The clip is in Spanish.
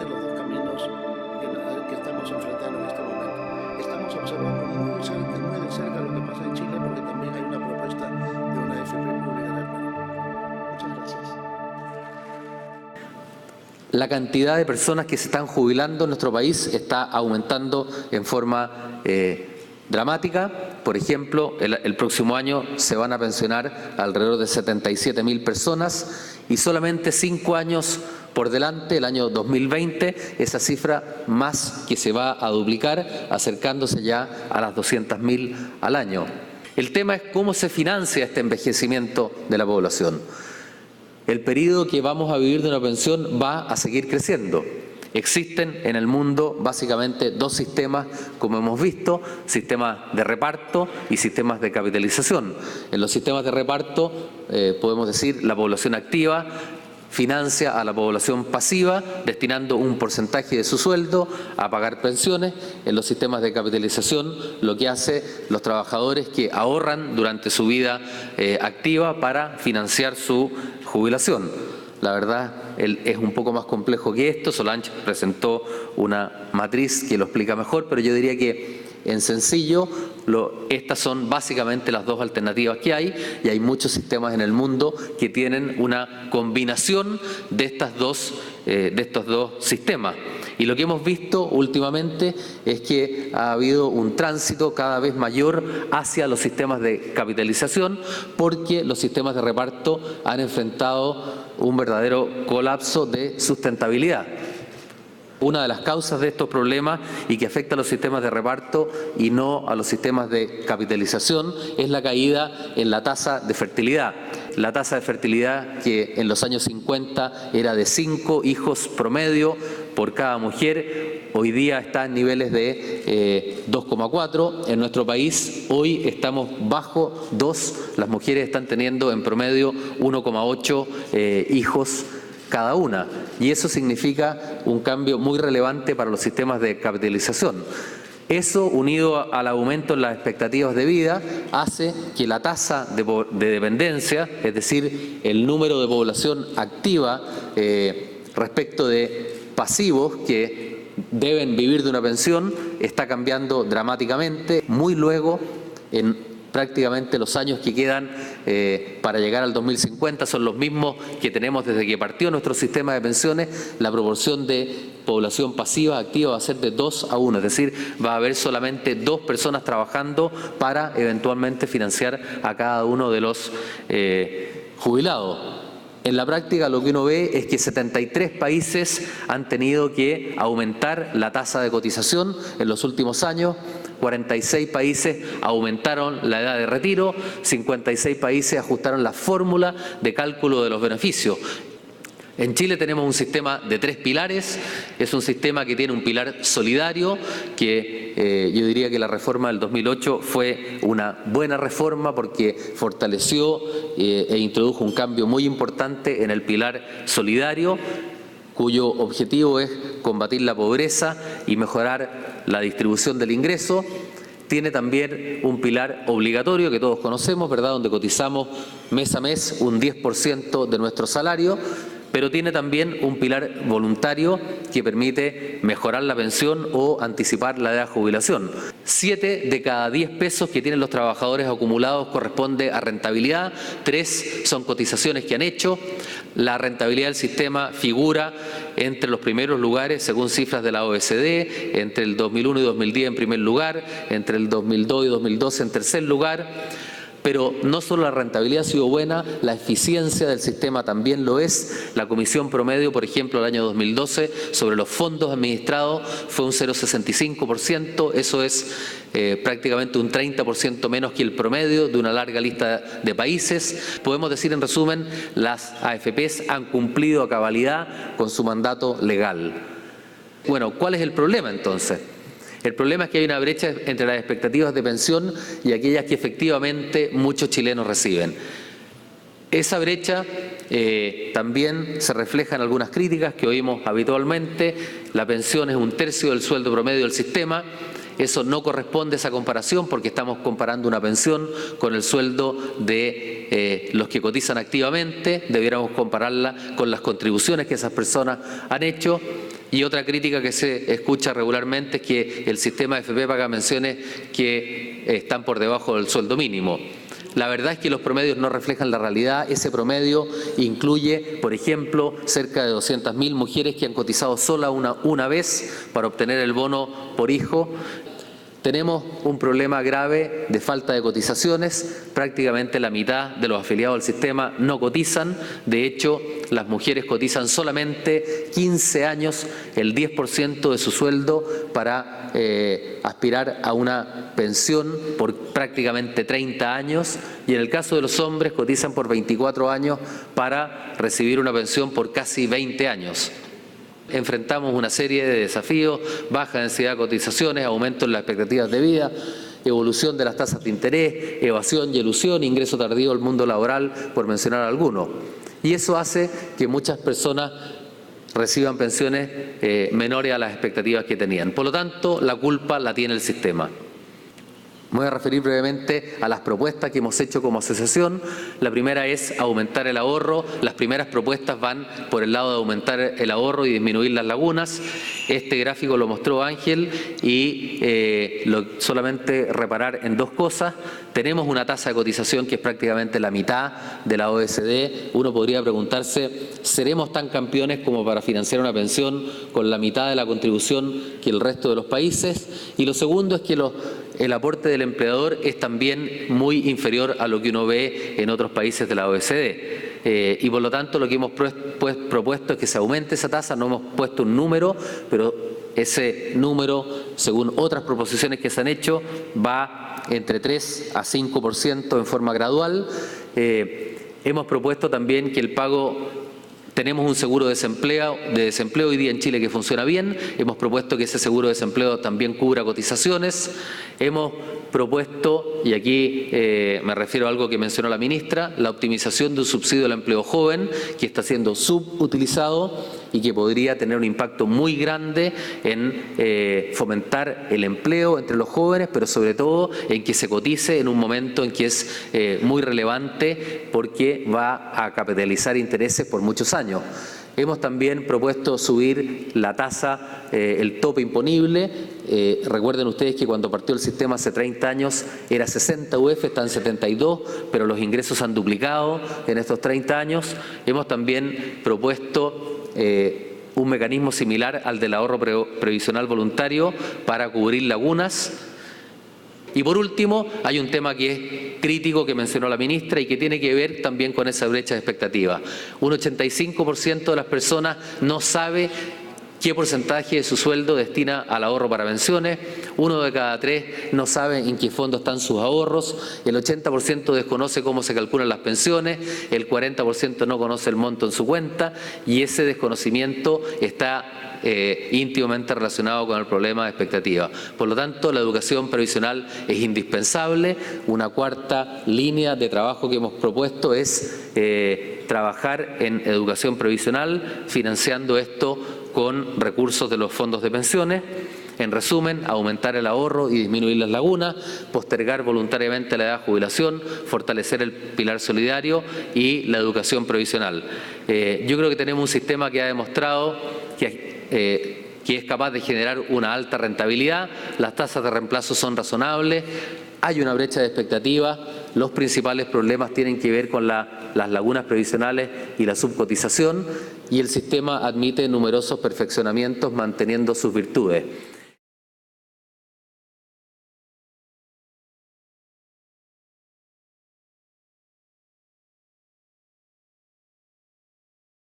claramente los dos caminos que estamos enfrentando en este momento. Estamos observando muy de cerca lo que pasa en Chile, porque también hay una propuesta de una AFP pública en el Perú. Muchas gracias. La cantidad de personas que se están jubilando en nuestro país está aumentando en forma dramática. Por ejemplo, el próximo año se van a pensionar alrededor de 77.000 personas y solamente 5 años por delante, el año 2020, esa cifra más que se va a duplicar, acercándose ya a las 200.000 al año. El tema es cómo se financia este envejecimiento de la población. El periodo que vamos a vivir de una pensión va a seguir creciendo. Existen en el mundo básicamente dos sistemas, como hemos visto, sistemas de reparto y sistemas de capitalización. En los sistemas de reparto, podemos decir, la población activa financia a la población pasiva, destinando un porcentaje de su sueldo a pagar pensiones. En los sistemas de capitalización, lo que hace los trabajadores que ahorran durante su vida activa para financiar su jubilación. La verdad, es un poco más complejo que esto. Solange presentó una matriz que lo explica mejor, pero yo diría que en sencillo, estas son básicamente las dos alternativas que hay, y hay muchos sistemas en el mundo que tienen una combinación de estos dos sistemas. Y lo que hemos visto últimamente es que ha habido un tránsito cada vez mayor hacia los sistemas de capitalización, porque los sistemas de reparto han enfrentado un verdadero colapso de sustentabilidad. Una de las causas de estos problemas y que afecta a los sistemas de reparto y no a los sistemas de capitalización es la caída en la tasa de fertilidad. La tasa de fertilidad, que en los años 50 era de 5 hijos promedio por cada mujer, hoy día está en niveles de 2,4. En nuestro país hoy estamos bajo 2. Las mujeres están teniendo en promedio 1,8 hijos cada una, y eso significa un cambio muy relevante para los sistemas de capitalización. Eso, unido al aumento en las expectativas de vida, hace que la tasa de dependencia, es decir, el número de población activa respecto de pasivos que deben vivir de una pensión, está cambiando dramáticamente. Muy luego, en prácticamente los años que quedan para llegar al 2050 son los mismos que tenemos desde que partió nuestro sistema de pensiones. La proporción de población pasiva activa va a ser de 2 a 1, es decir, va a haber solamente 2 personas trabajando para eventualmente financiar a cada uno de los jubilados. En la práctica lo que uno ve es que 73 países han tenido que aumentar la tasa de cotización en los últimos años. 46 países aumentaron la edad de retiro, 56 países ajustaron la fórmula de cálculo de los beneficios. En Chile tenemos un sistema de 3 pilares, es un sistema que tiene un pilar solidario, que yo diría que la reforma del 2008 fue una buena reforma porque fortaleció e introdujo un cambio muy importante en el pilar solidario, cuyo objetivo es combatir la pobreza y mejorar la distribución del ingreso. Tiene también un pilar obligatorio que todos conocemos, ¿verdad?, donde cotizamos mes a mes un 10% de nuestro salario, pero tiene también un pilar voluntario que permite mejorar la pensión o anticipar la edad de jubilación. 7 de cada 10 pesos que tienen los trabajadores acumulados corresponde a rentabilidad, 3 son cotizaciones que han hecho. La rentabilidad del sistema figura entre los primeros lugares según cifras de la OECD, entre el 2001 y 2010 en primer lugar, entre el 2002 y 2012 en tercer lugar. Pero no solo la rentabilidad ha sido buena, la eficiencia del sistema también lo es. La comisión promedio, por ejemplo, el año 2012, sobre los fondos administrados fue un 0,65%, eso es prácticamente un 30% menos que el promedio de una larga lista de países. Podemos decir, en resumen, las AFPs han cumplido a cabalidad con su mandato legal. Bueno, ¿cuál es el problema entonces? El problema es que hay una brecha entre las expectativas de pensión y aquellas que efectivamente muchos chilenos reciben. Esa brecha también se refleja en algunas críticas que oímos habitualmente. La pensión es un tercio del sueldo promedio del sistema. Eso no corresponde a esa comparación porque estamos comparando una pensión con el sueldo de los que cotizan activamente. Debiéramos compararla con las contribuciones que esas personas han hecho. Y otra crítica que se escucha regularmente es que el sistema de AFP paga pensiones que están por debajo del sueldo mínimo. La verdad es que los promedios no reflejan la realidad. Ese promedio incluye, por ejemplo, cerca de 200.000 mujeres que han cotizado sola una vez para obtener el bono por hijo. Tenemos un problema grave de falta de cotizaciones. Prácticamente la mitad de los afiliados al sistema no cotizan. De hecho, las mujeres cotizan solamente 15 años, el 10% de su sueldo para aspirar a una pensión por prácticamente 30 años. Y en el caso de los hombres cotizan por 24 años para recibir una pensión por casi 20 años. Enfrentamos una serie de desafíos: baja densidad de cotizaciones, aumento en las expectativas de vida, evolución de las tasas de interés, evasión y elusión, ingreso tardío al mundo laboral, por mencionar algunos. Y eso hace que muchas personas reciban pensiones menores a las expectativas que tenían. Por lo tanto, la culpa la tiene el sistema. Me voy a referir brevemente a las propuestas que hemos hecho como asociación. La primera es aumentar el ahorro. Las primeras propuestas van por el lado de aumentar el ahorro y disminuir las lagunas. Este gráfico lo mostró Ángel y solamente reparar en dos cosas. Tenemos una tasa de cotización que es prácticamente la mitad de la OECD. Uno podría preguntarse, ¿seremos tan campeones como para financiar una pensión con la mitad de la contribución que el resto de los países? Y lo segundo es que el aporte del empleador es también muy inferior a lo que uno ve en otros países de la OECD. Y por lo tanto lo que hemos propuesto es que se aumente esa tasa. No hemos puesto un número, pero ese número, según otras proposiciones que se han hecho, va entre 3 a 5% en forma gradual. Hemos propuesto también que el pago... Tenemos un seguro de desempleo hoy día en Chile que funciona bien. Hemos propuesto que ese seguro de desempleo también cubra cotizaciones. Hemos propuesto, y aquí me refiero a algo que mencionó la ministra, la optimización de un subsidio al empleo joven que está siendo subutilizado y que podría tener un impacto muy grande en fomentar el empleo entre los jóvenes, pero sobre todo en que se cotice en un momento en que es muy relevante porque va a capitalizar intereses por muchos años. Hemos también propuesto subir la tasa, el tope imponible. Recuerden ustedes que cuando partió el sistema hace 30 años era 60 UF, están 72, pero los ingresos han duplicado en estos 30 años. Hemos también propuesto un mecanismo similar al del ahorro previsional voluntario para cubrir lagunas. Y por último, hay un tema que es crítico que mencionó la ministra y que tiene que ver también con esa brecha de expectativa. Un 85% de las personas no sabe qué porcentaje de su sueldo destina al ahorro para pensiones. 1 de cada 3 no sabe en qué fondo están sus ahorros. El 80% desconoce cómo se calculan las pensiones. El 40% no conoce el monto en su cuenta. Y ese desconocimiento está íntimamente relacionado con el problema de expectativa. Por lo tanto, la educación previsional es indispensable. Una cuarta línea de trabajo que hemos propuesto es trabajar en educación previsional, financiando esto con recursos de los fondos de pensiones. En resumen, aumentar el ahorro y disminuir las lagunas, postergar voluntariamente la edad de jubilación, fortalecer el pilar solidario y la educación previsional. Yo creo que tenemos un sistema que ha demostrado que es capaz de generar una alta rentabilidad. Las tasas de reemplazo son razonables, hay una brecha de expectativa. Los principales problemas tienen que ver con las lagunas previsionales y la subcotización, y el sistema admite numerosos perfeccionamientos manteniendo sus virtudes.